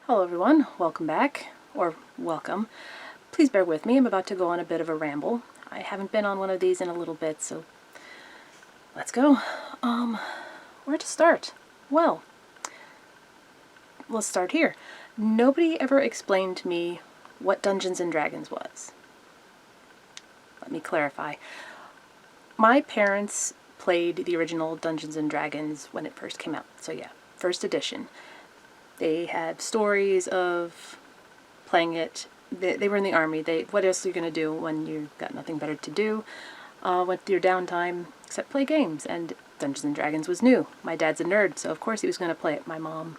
Hello everyone, welcome back, or welcome. Please bear with me, I'm about to go on a bit of a ramble. I haven't been on one of these in a little bit, so let's go. Where to start? Well, let's start here. Nobody ever explained to me what Dungeons and Dragons was. Let me clarify. My parents played the original Dungeons and Dragons when it first came out, so yeah, first edition. They had stories of playing it. They were in the army. What else are you going to do when you've got nothing better to do with your downtime except play games? And Dungeons and Dragons was new. My dad's a nerd, so of course he was going to play it. My mom,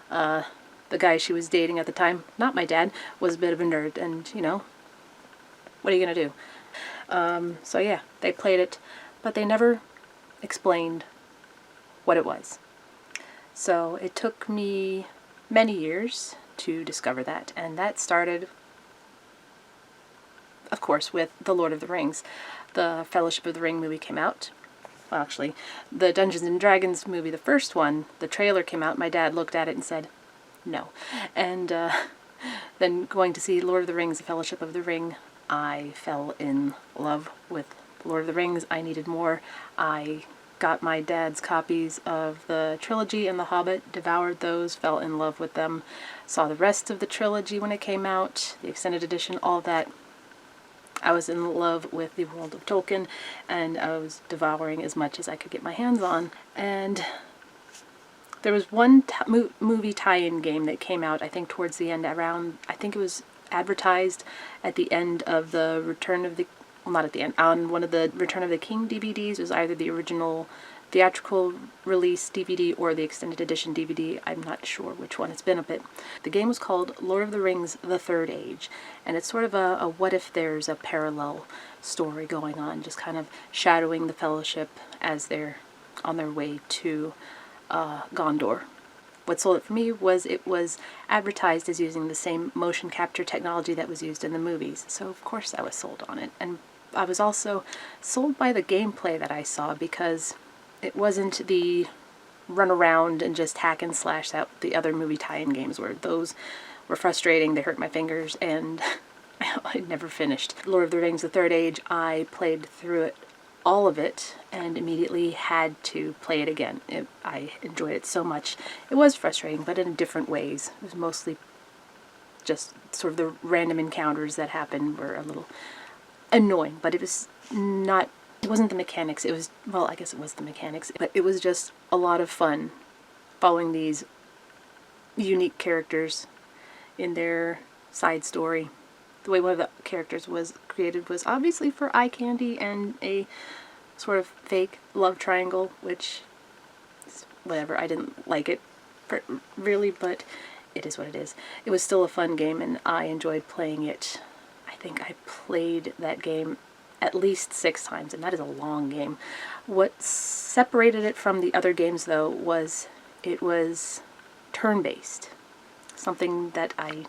the guy she was dating at the time, not my dad, was a bit of a nerd, and you know, what are you going to do? So yeah, they played it, but they never explained what it was. So it took me many years to discover that, and that started, of course, with The Lord of the Rings. The Fellowship of the Ring movie came out. Well, actually, the Dungeons and Dragons movie, the first one, the trailer came out, my dad looked at it and said, no. And then going to see Lord of the Rings, The Fellowship of the Ring, I fell in love with Lord of the Rings. I needed more. I got my dad's copies of the trilogy and The Hobbit, devoured those, fell in love with them, saw the rest of the trilogy when it came out, the extended edition, all that. I was in love with the world of Tolkien, and I was devouring as much as I could get my hands on. And there was one movie tie-in game that came out, I think towards the end, around, I think it was advertised at the end of the Return of the, well, not at the end, on one of the Return of the King DVDs. It was either the original theatrical release DVD or the extended edition DVD. I'm not sure which one. It's been a bit. The game was called Lord of the Rings: The Third Age, and it's sort of a what if there's a parallel story going on, just kind of shadowing the Fellowship as they're on their way to Gondor. What sold it for me was it was advertised as using the same motion capture technology that was used in the movies, so of course I was sold on it. And I was also sold by the gameplay that I saw, because it wasn't the run around and just hack and slash that the other movie tie-in games were. Those were frustrating, they hurt my fingers, and I never finished. Lord of the Rings: The Third Age, I played through it, all of it, and immediately had to play it again. I enjoyed it so much. It was frustrating, but in different ways. It was mostly just sort of the random encounters that happened were a little annoying, but it was not, it wasn't the mechanics. It was, well, I guess it was the mechanics, but it was just a lot of fun following these unique characters in their side story. The way one of the characters was created was obviously for eye candy and a sort of fake love triangle, which is whatever. I didn't like it really, but it is what it is. It was still a fun game, and I enjoyed playing it. I think I played that game at least 6 times, and that is a long game. What separated it from the other games, though, was it was turn-based. Something that I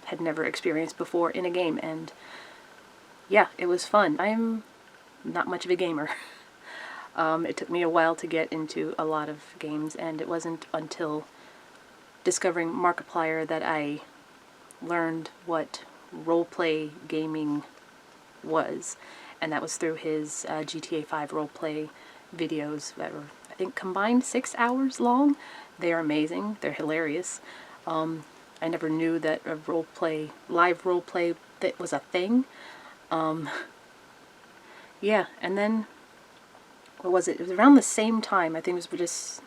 had never experienced before in a game, and yeah, it was fun. I'm not much of a gamer. It took me a while to get into a lot of games, and it wasn't until discovering Markiplier that I learned what roleplay gaming was, and that was through his GTA 5 roleplay videos that were, I think, combined 6 hours long. They are amazing. They're hilarious. I never knew that a live roleplay, that was a thing. Yeah, and then, what was it? It was around the same time, I think it was just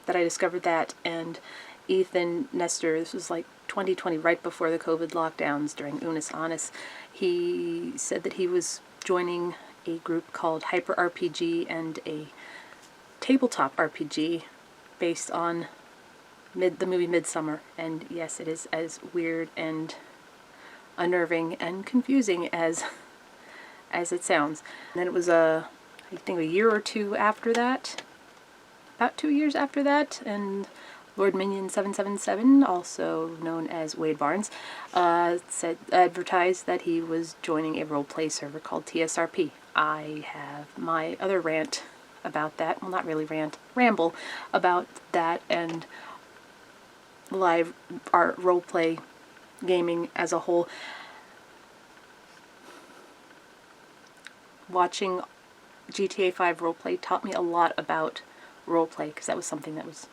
that I discovered that, and Ethan Nestor, this was like 2020, right before the COVID lockdowns during Unis Honest, he said that he was joining a group called HyperRPG and a tabletop RPG based on the movie Midsummer, and yes, it is as weird and unnerving and confusing as it sounds. And then it was I think a year or two after that, about 2 years after that, and Lord Minion 777, also known as Wade Barnes, advertised that he was joining a roleplay server called TSRP. I have my other rant about that, well, not really rant, ramble about that, and live art roleplay gaming as a whole. Watching GTA 5 roleplay taught me a lot about roleplay, because that was something that was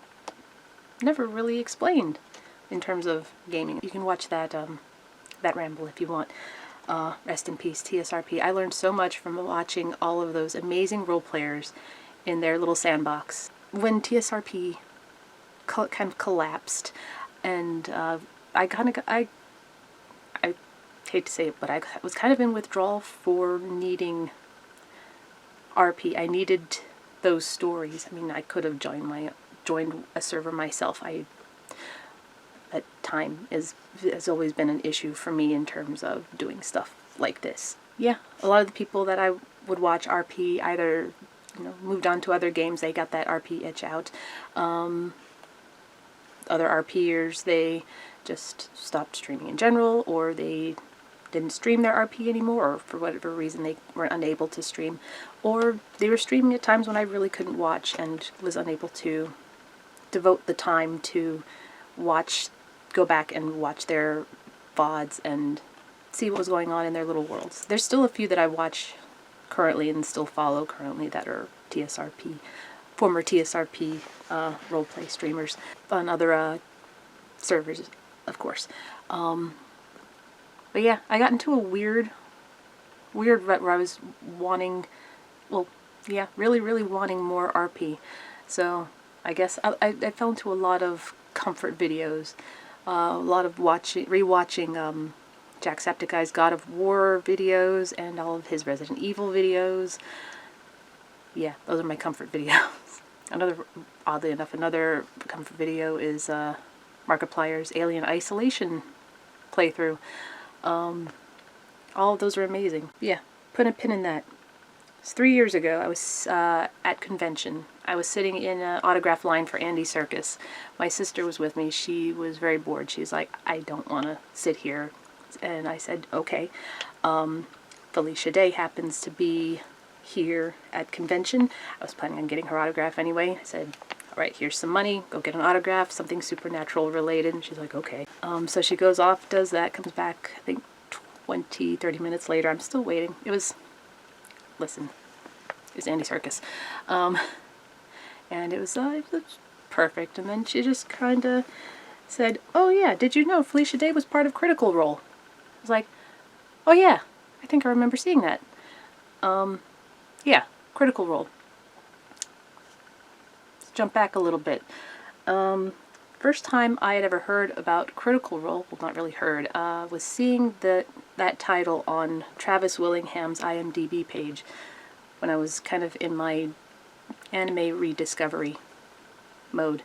never really explained in terms of gaming. You can watch that that ramble if you want. Rest in peace, TSRP. I learned so much from watching all of those amazing role players in their little sandbox. When TSRP kind of collapsed, and I hate to say it, but I was kind of in withdrawal for needing RP. I needed those stories. I mean, I could have joined a server myself. At time has always been an issue for me in terms of doing stuff like this. Yeah, a lot of the people that I would watch RP either, you know, moved on to other games. They got that RP itch out. Other RPers, they just stopped streaming in general, or they didn't stream their RP anymore, or for whatever reason they were unable to stream, or they were streaming at times when I really couldn't watch and was unable to devote the time to go back and watch their VODs and see what was going on in their little worlds. There's still a few that I watch currently and still follow currently that are TSRP, former TSRP roleplay streamers on other servers, of course. But yeah, I got into a weird rut where I was wanting, well, yeah, really wanting more RP. So I guess I fell into a lot of comfort videos, a lot of rewatching Jacksepticeye's God of War videos and all of his Resident Evil videos. Yeah, those are my comfort videos. Oddly enough, another comfort video is Markiplier's Alien Isolation playthrough. All of those are amazing. Yeah, put a pin in that. It's 3 years ago. I was at convention. I was sitting in an autograph line for Andy Serkis. My sister was with me. She was very bored. She's like, I don't want to sit here. And I said, okay. Felicia Day happens to be here at convention. I was planning on getting her autograph anyway. I said, all right, here's some money. Go get an autograph, something supernatural related. And she's like, okay. So she goes off, does that, comes back, I think 20, 30 minutes later. I'm still waiting. It was Andy Serkis. And it was perfect. And then she just kind of said, oh yeah, did you know Felicia Day was part of Critical Role? I was like, oh yeah, I think I remember seeing that. Yeah, Critical Role. Let's jump back a little bit. First time I had ever heard about Critical Role, well, not really heard, was seeing that title on Travis Willingham's IMDb page when I was kind of in my anime rediscovery mode,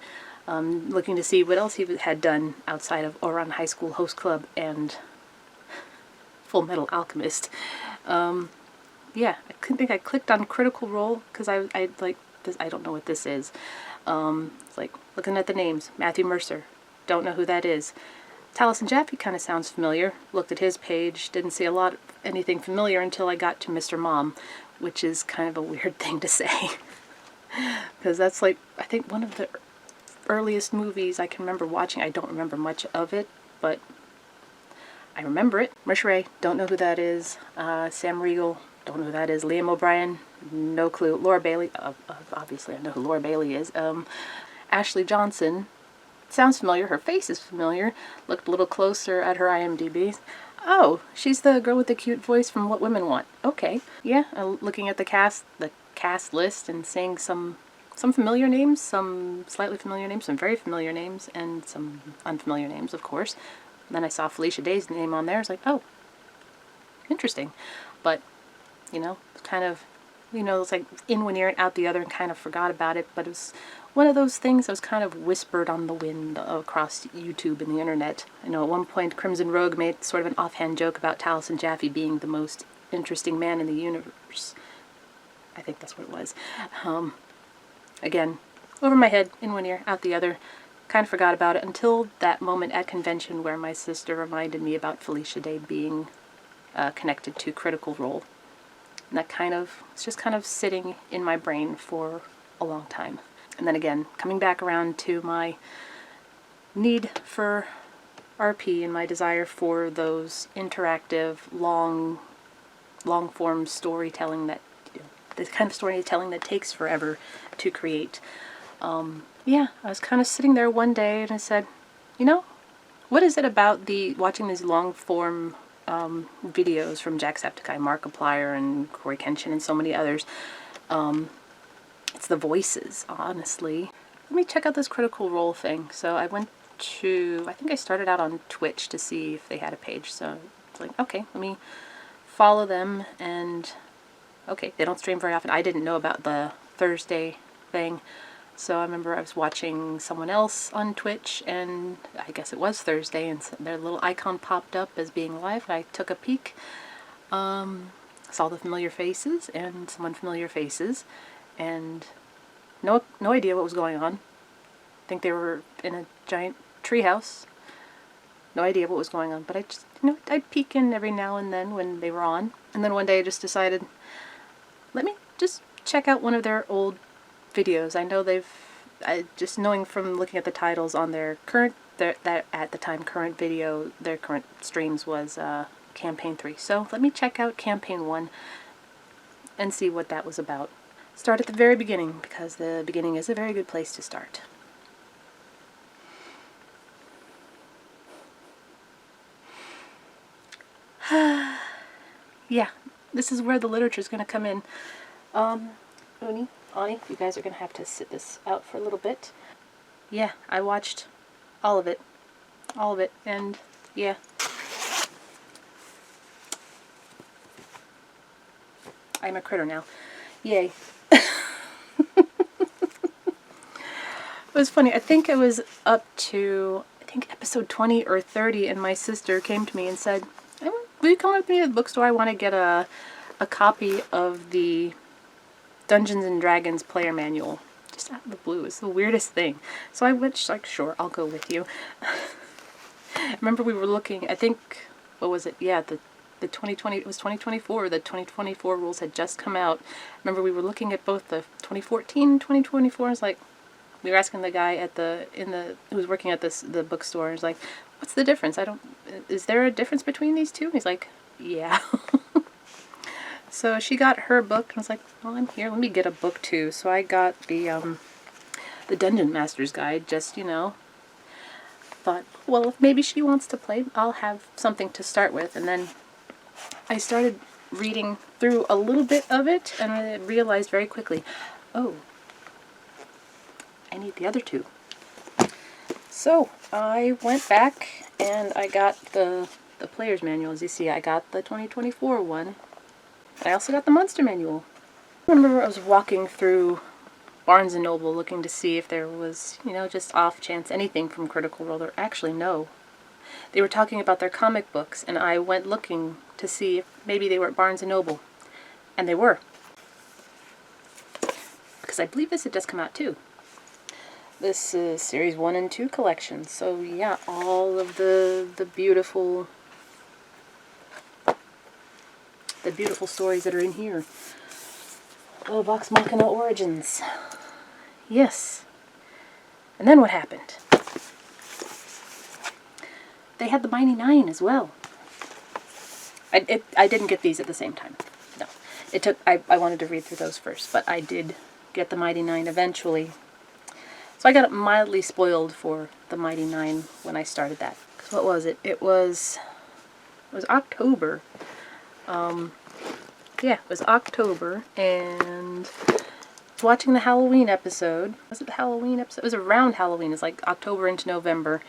looking to see what else he had done outside of Ouran High School Host Club and Full Metal Alchemist. Yeah, I think I clicked on Critical Role because I like this. I don't know what this is. It's like looking at the names. Matthew Mercer, don't know who that is. Taliesin Jaffe kind of sounds familiar. Looked at his page, didn't see anything familiar until I got to Mr. Mom, which is kind of a weird thing to say. Because that's like, I think one of the earliest movies I can remember watching. I don't remember much of it, but I remember it. Mercer, don't know who that is. Sam Riegel, don't know who that is. Liam O'Brien, no clue. Laura Bailey, obviously I know who Laura Bailey is. Ashley Johnson, sounds familiar. Her face is familiar. Looked a little closer at her IMDb. Oh, she's the girl with the cute voice from What Women Want. Okay. Yeah, looking at the cast list and seeing some familiar names, some slightly familiar names, some very familiar names, and some unfamiliar names, of course. And then I saw Felicia Day's name on there. I was like, oh, interesting. But, you know, kind of, you know, it's like in one ear and out the other and kind of forgot about it. But it was one of those things that was kind of whispered on the wind across YouTube and the internet. I know at one point Crimson Rogue made sort of an offhand joke about Taliesin Jaffe being the most interesting man in the universe. I think that's what it was. Again, over my head, in one ear, out the other. Kind of forgot about it until that moment at convention where my sister reminded me about Felicia Day being connected to Critical Role. And that it's just kind of sitting in my brain for a long time. And then again, coming back around to my need for RP and my desire for those interactive, long form storytelling that, the kind of storytelling that takes forever to create. Yeah, I was kind of sitting there one day and I said, what is it about watching these long form videos from Jacksepticeye, Markiplier, and Corey Kenshin, and so many others? It's the voices, honestly. Let me check out this Critical Role thing. So I think I started out on Twitch to see if they had a page. So it's like, okay, let me follow them. And okay, they don't stream very often. I didn't know about the Thursday thing. So I remember I was watching someone else on Twitch, and I guess it was Thursday, and their little icon popped up as being live. I took a peek, saw the familiar faces and some unfamiliar faces, and no idea what was going on. I think they were in a giant treehouse. No idea what was going on, but I just, I'd peek in every now and then when they were on. And then one day I just decided, let me just check out one of their old videos. I know just knowing from looking at the titles on their at the time current video, their current streams was Campaign 3. So let me check out Campaign 1 and see what that was about. Start at the very beginning, because the beginning is a very good place to start. Yeah, this is where the literature is going to come in. Uni, Ani, you guys are going to have to sit this out for a little bit. Yeah, I watched all of it. All of it, and yeah. I'm a critter now. Yay. It was funny. I think it was up to, episode 20 or 30, and my sister came to me and said, will you come with me to the bookstore? I want to get a copy of the Dungeons and Dragons player manual. Just out of the blue. It's the weirdest thing. So I went, like, sure, I'll go with you. I remember we were looking, I think, what was it? Yeah, the 2020, it was 2024. The 2024 rules had just come out. I remember we were looking at both the 2014 and 2024. I was like, we were asking the guy who was working at the bookstore. I was like, what's the difference? Is there a difference between these two? And he's like, yeah. So she got her book, and I was like, well, I'm here. Let me get a book too. So I got the Dungeon Master's Guide. Just, thought, well, if maybe she wants to play, I'll have something to start with. And then I started reading through a little bit of it, and I realized very quickly, oh, I need the other two. So I went back and I got the player's manual. As you see, I got the 2024 one. I also got the monster manual. I remember I was walking through Barnes & Noble looking to see if there was, just off chance anything from Critical Role. Or actually, no. They were talking about their comic books, and I went looking to see if maybe they were at Barnes & Noble. And they were. Because I believe this had just come out too. This is Series 1 and 2 collection. So yeah, all of the beautiful stories that are in here. Oh, Vox Machina Origins. Yes. And then what happened? They had the Mighty Nine as well. I didn't get these at the same time. No. I wanted to read through those first, but I did get the Mighty Nine eventually. So I got mildly spoiled for the Mighty Nine when I started that. 'Cause what was it? It was October. Yeah, it was October, and I was watching the Halloween episode. Was it the Halloween episode? It was around Halloween. It's like October into November.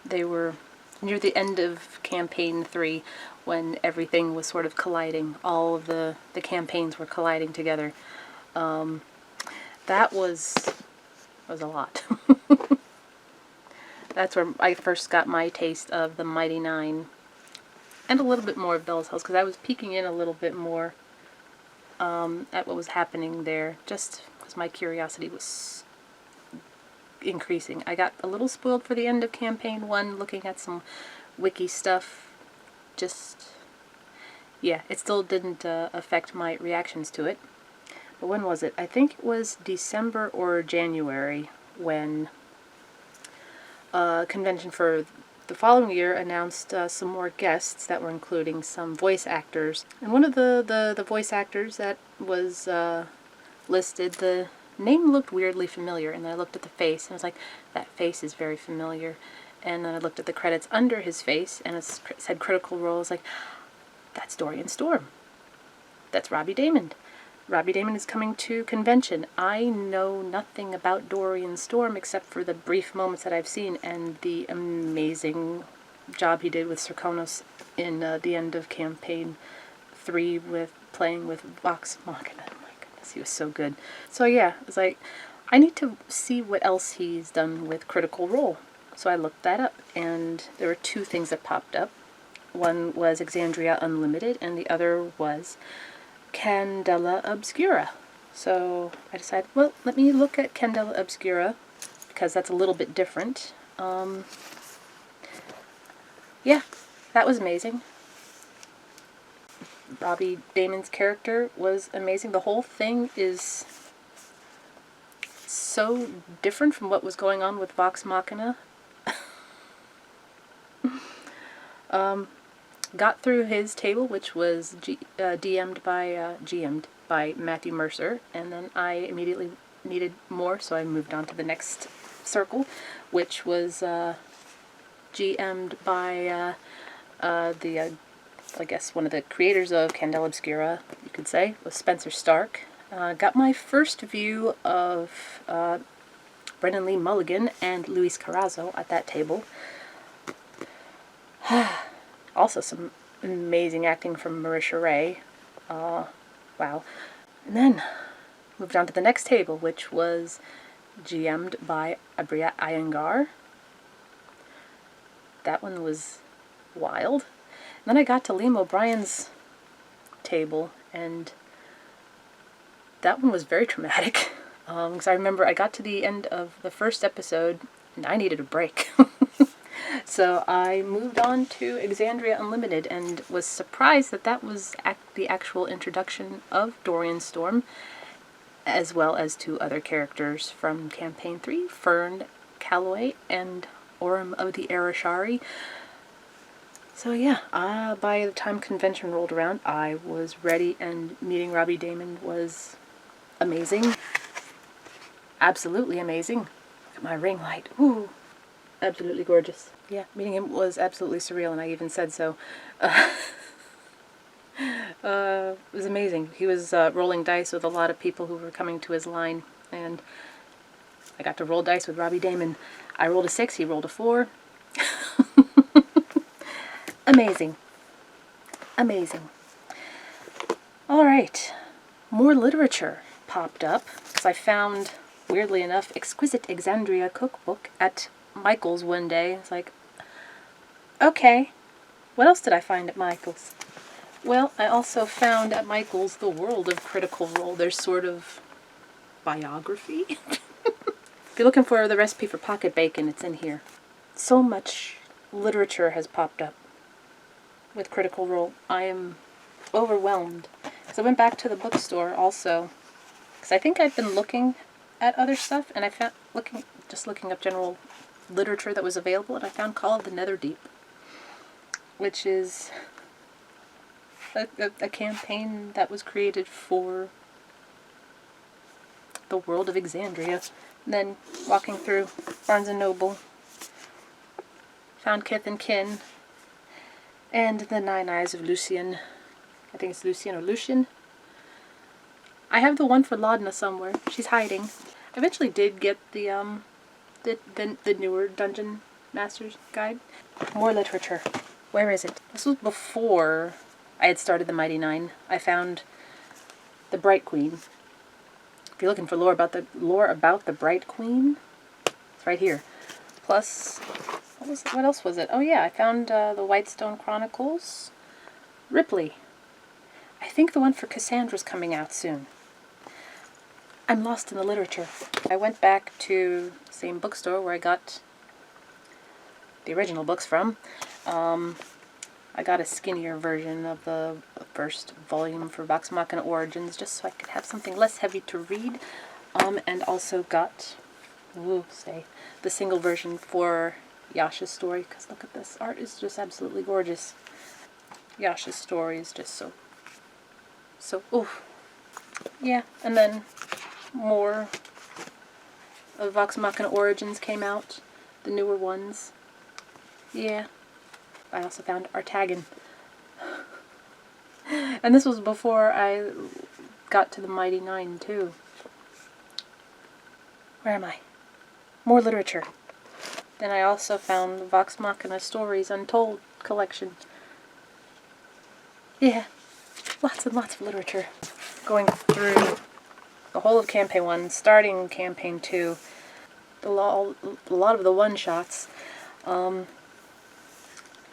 They were near the end of Campaign 3 when everything was sort of colliding. All of the campaigns were colliding together. That was a lot. That's where I first got my taste of the Mighty Nine. And a little bit more of Bella's House, because I was peeking in a little bit more at what was happening there, just because my curiosity was increasing. I got a little spoiled for the end of Campaign 1, looking at some wiki stuff. Just, yeah, it still didn't affect my reactions to it. But when was it? I think it was December or January when convention for the following year announced some more guests that were including some voice actors. And one of the voice actors that was listed, the name looked weirdly familiar, and then I looked at the face and I was like, that face is very familiar. And then I looked at the credits under his face and it said Critical Role. I was like, that's Dorian Storm. That's Robbie Daymond. Robbie Daymond is coming to convention. I know nothing about Dorian Storm except for the brief moments that I've seen and the amazing job he did with Serkonos in the end of campaign 3 with playing with Vox Machina. Oh my goodness, he was so good. So yeah, I was like, I need to see what else he's done with Critical Role. So I looked that up, and there were 2 things that popped up. One was Exandria Unlimited, and the other was Candela Obscura. So I decided, well, let me look at Candela Obscura, because that's a little bit different. Yeah, that was amazing. Robbie Daymond's character was amazing. The whole thing is so different from what was going on with Vox Machina. Got through his table, which was GM'd by Matthew Mercer, and then I immediately needed more, so I moved on to the next circle, which was GM'd by I guess one of the creators of Candela Obscura, you could say, was Spencer Stark. Got my first view of Brendan Lee Mulligan and Luis Carrazzo at that table. Also some amazing acting from Marisha Ray. Wow. And then moved on to the next table, which was GM'd by Abria Iyengar. That one was wild. And then I got to Liam O'Brien's table, and that one was very traumatic. Because I remember I got to the end of the first episode, and I needed a break. So I moved on to Exandria Unlimited and was surprised that that was the actual introduction of Dorian Storm, as well as 2 other characters from Campaign 3, Fern Calloway and Orem of the Arashari. So yeah, by the time convention rolled around, I was ready, and meeting Robbie Daymond was amazing. Absolutely amazing. Look at my ring light. Ooh. Absolutely gorgeous. Yeah, meeting him was absolutely surreal, and I even said so. It was amazing. He was rolling dice with a lot of people who were coming to his line, and I got to roll dice with Robbie Daymond. I rolled a 6, he rolled a 4. Amazing. Amazing. Alright, more literature popped up, because I found, weirdly enough, Exquisite Exandria Cookbook at Michael's one day. It's like, okay, what else did I find at Michael's? Well, I also found at Michael's The World of Critical Role. There's sort of biography. If you're looking for the recipe for pocket bacon, it's in here. So much literature has popped up with Critical Role. I am overwhelmed. So I went back to the bookstore also, because I think I've been looking at other stuff, and I found looking up general literature that was available, and I found Call of the Netherdeep, which is a campaign that was created for the world of Exandria. And then walking through Barnes & Noble, found Kith and Kin, and The 9 Eyes of Lucian. I think it's Lucian or Lucian. I have the one for Laudna somewhere. She's hiding. I eventually did get the newer Dungeon Master's Guide. More literature. Where is it? This was before I had started the Mighty Nine. I found the Bright Queen. If you're looking for lore about the Bright Queen, it's right here. Plus, what else was it? Oh yeah, I found the Whitestone Chronicles. Ripley. I think the one for Cassandra's coming out soon. I'm lost in the literature. I went back to the same bookstore where I got the original books from. I got a skinnier version of the first volume for Vox Machina Origins, just so I could have something less heavy to read. And also got stay. The single version for Yasha's story, because look at this. Art is just absolutely gorgeous. Yasha's story is just so, oof. Yeah, and then more of Vox Machina Origins came out, the newer ones. Yeah. I also found Artagan. And this was before I got to the Mighty Nine, too. Where am I? More literature. Then I also found the Vox Machina Stories Untold collection. Yeah, lots and lots of literature. Going through the whole of Campaign 1, starting Campaign 2, a lot of the one-shots, and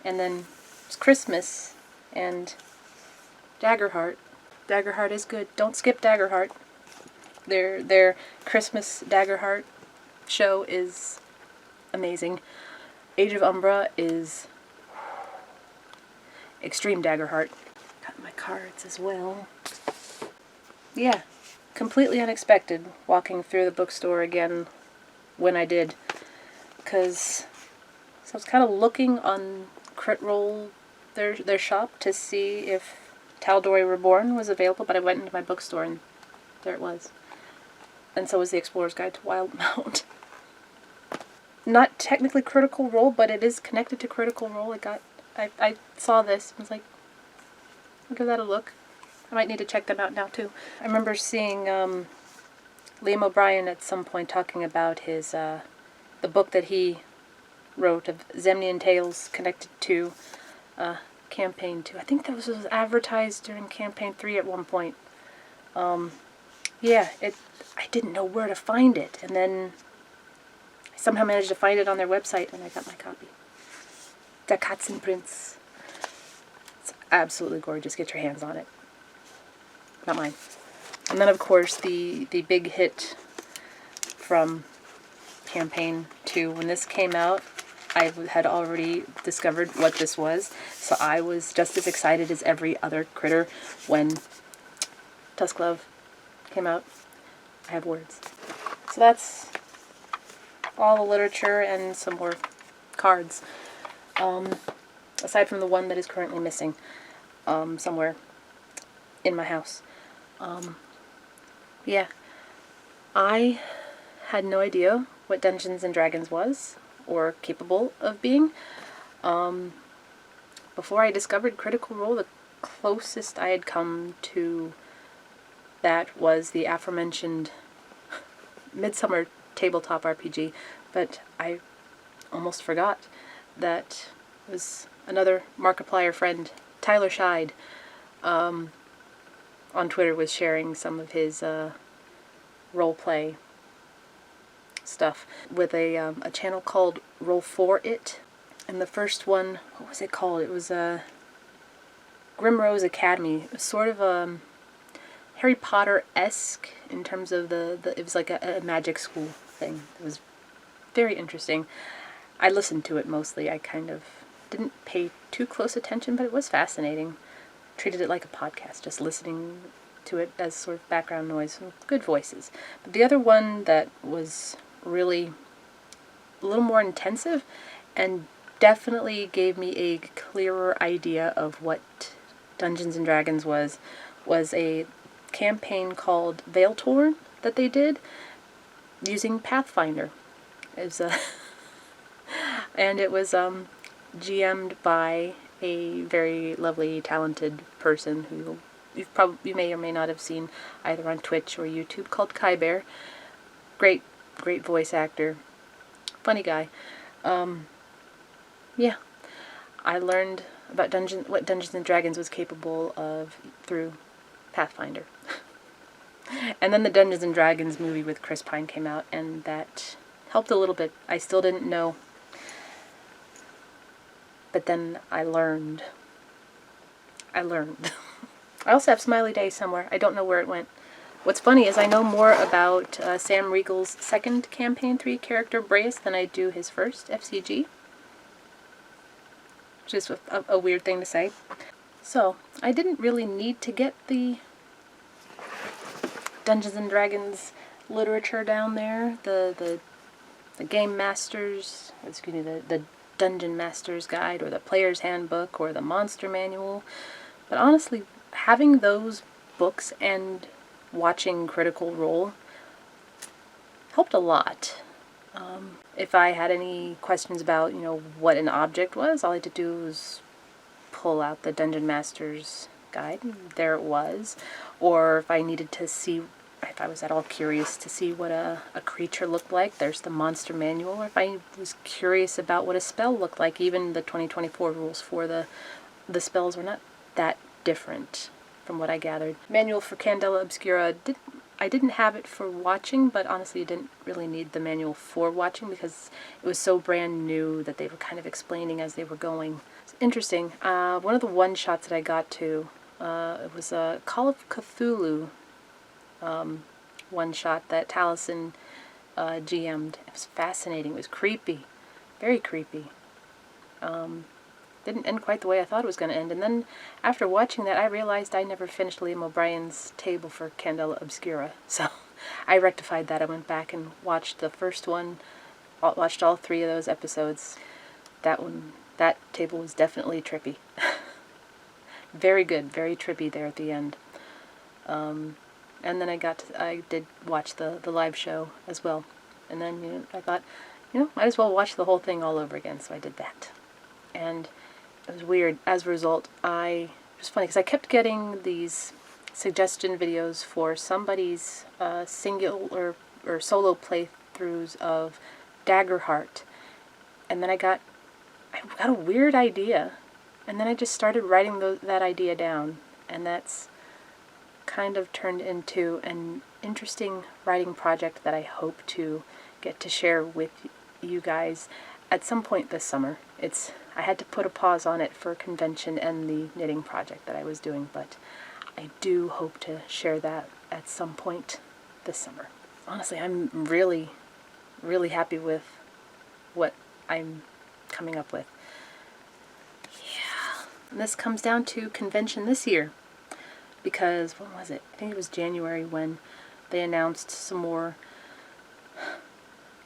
then it's Christmas, and Daggerheart. Daggerheart is good. Don't skip Daggerheart. Their Christmas Daggerheart show is amazing. Age of Umbra is extreme Daggerheart. Got my cards as well. Yeah, completely unexpected walking through the bookstore again when I did, because I was kind of looking on Crit Roll, their shop, to see if Tal'Dorei Reborn was available, but I went into my bookstore and there it was. And so was the Explorer's Guide to Wildemount. Not technically Critical Role, but it is connected to Critical Role. I saw this and was like, I'll give that a look. I might need to check them out now too. I remember seeing Liam O'Brien at some point talking about his the book that he wrote of Zemnian Tales connected to Campaign 2. I think that was advertised during Campaign 3 at one point. Yeah, I didn't know where to find it, and then I somehow managed to find it on their website, and I got my copy. Der Katzenprinz. It's absolutely gorgeous. Get your hands on it. Not mine. And then, of course, the big hit from Campaign 2. When this came out, I had already discovered what this was, so I was just as excited as every other critter when Tusklove came out. I have words. So that's all the literature and some more cards. Aside from the one that is currently missing somewhere in my house. Yeah. I had no idea what Dungeons and Dragons was, or capable of being. Before I discovered Critical Role, the closest I had come to that was the aforementioned Midsummer tabletop RPG, but I almost forgot that it was another Markiplier friend, Tyler Scheid, on Twitter, was sharing some of his roleplay stuff with a channel called Roll For It. And the first one, what was it called? It was Grimrose Academy. It was sort of Harry Potter-esque in terms of it was like a magic school thing. It was very interesting. I listened to it mostly. I kind of didn't pay too close attention, but it was fascinating. Treated it like a podcast, just listening to it as sort of background noise. Good voices. But the other one that was really a little more intensive and definitely gave me a clearer idea of what Dungeons and Dragons was a campaign called Veiltorn that they did using Pathfinder. It was and it was GM'd by a very lovely, talented person who you may or may not have seen either on Twitch or YouTube, called Kai Bear. Great voice actor, funny guy. Yeah, I learned about what Dungeons and Dragons was capable of through Pathfinder. And then the Dungeons and Dragons movie with Chris Pine came out, and that helped a little bit. I still didn't know, but then I learned. I also have Smiley Day somewhere. I don't know where it went. What's funny is I know more about Sam Riegel's second Campaign 3 character, Brace, than I do his first, FCG. Which is a weird thing to say. So, I didn't really need to get the Dungeons and Dragons literature down there. The Game Master's, excuse me, the Dungeon Master's Guide, or the Player's Handbook, or the Monster Manual. But honestly, having those books and watching Critical Role helped a lot. If I had any questions about, what an object was, all I had to do was pull out the Dungeon Master's Guide, and there it was. Or if I needed to see, if I was at all curious to see what a creature looked like, there's the Monster Manual. Or if I was curious about what a spell looked like, even the 2024 rules for the spells were not that different from what I gathered. Manual for Candela Obscura, I didn't have it for watching, but honestly I didn't really need the manual for watching because it was so brand new that they were kind of explaining as they were going. It's interesting. One of the one-shots that I got to, it was a Call of Cthulhu one-shot that Taliesin GM'd. It was fascinating. It was creepy. Very creepy. Didn't end quite the way I thought it was going to end. And then after watching that, I realized I never finished Liam O'Brien's table for Candela Obscura. So I rectified that. I went back and watched the first one, watched all 3 of those episodes. That table was definitely trippy. Very good, very trippy there at the end. And then I did watch the live show as well. And then, I thought, might as well watch the whole thing all over again. So I did that. And it was weird. As a result, it was funny because I kept getting these suggestion videos for somebody's singular or solo playthroughs of Daggerheart, and then I got a weird idea, and then I just started writing that idea down, and that's kind of turned into an interesting writing project that I hope to get to share with you guys at some point this summer. I had to put a pause on it for a convention and the knitting project that I was doing, but I do hope to share that at some point this summer. Honestly, I'm really, really happy with what I'm coming up with. Yeah. And this comes down to convention this year, because, when was it? I think it was January when they announced some more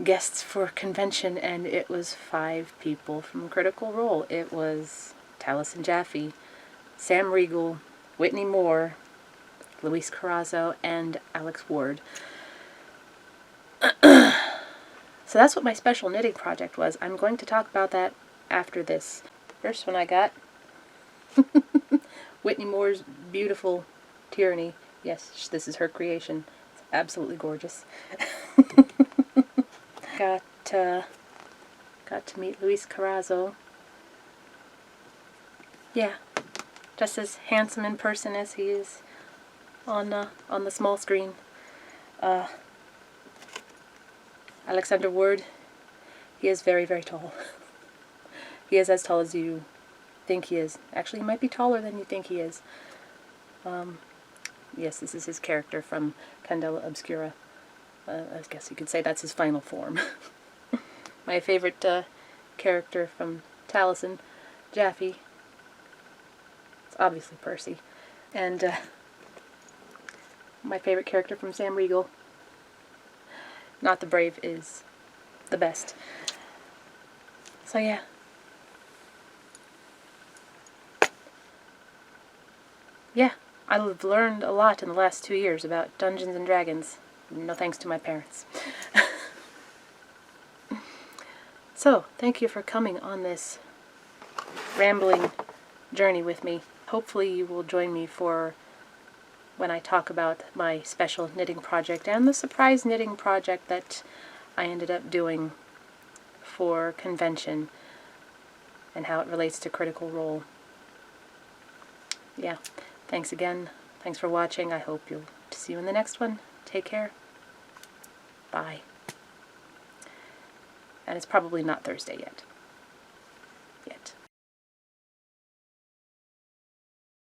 guests for convention, and it was 5 people from Critical Role. It was Taliesin Jaffe, Sam Riegel, Whitney Moore, Luis Carrazzo, and Alex Ward. So that's what my special knitting project was. I'm going to talk about that after this. First one I got, Whitney Moore's beautiful Tyranny. Yes, this is her creation. It's absolutely gorgeous. Got to meet Luis Carrazzo. Yeah, just as handsome in person as he is on the small screen. Alexander Ward, he is very, very tall. He is as tall as you think he is. Actually, he might be taller than you think he is. Yes, this is his character from Candela Obscura. I guess you could say that's his final form. My favorite character from Taliesin Jaffe, it's obviously Percy. And my favorite character from Sam Riegel, Not the Brave, is the best. So yeah. Yeah, I've learned a lot in the last 2 years about Dungeons and Dragons. No thanks to my parents. So, thank you for coming on this rambling journey with me. Hopefully you will join me for when I talk about my special knitting project and the surprise knitting project that I ended up doing for convention and how it relates to Critical Role. Yeah, thanks again. Thanks for watching. I hope to see you in the next one. Take care. Bye. And it's probably not Thursday yet.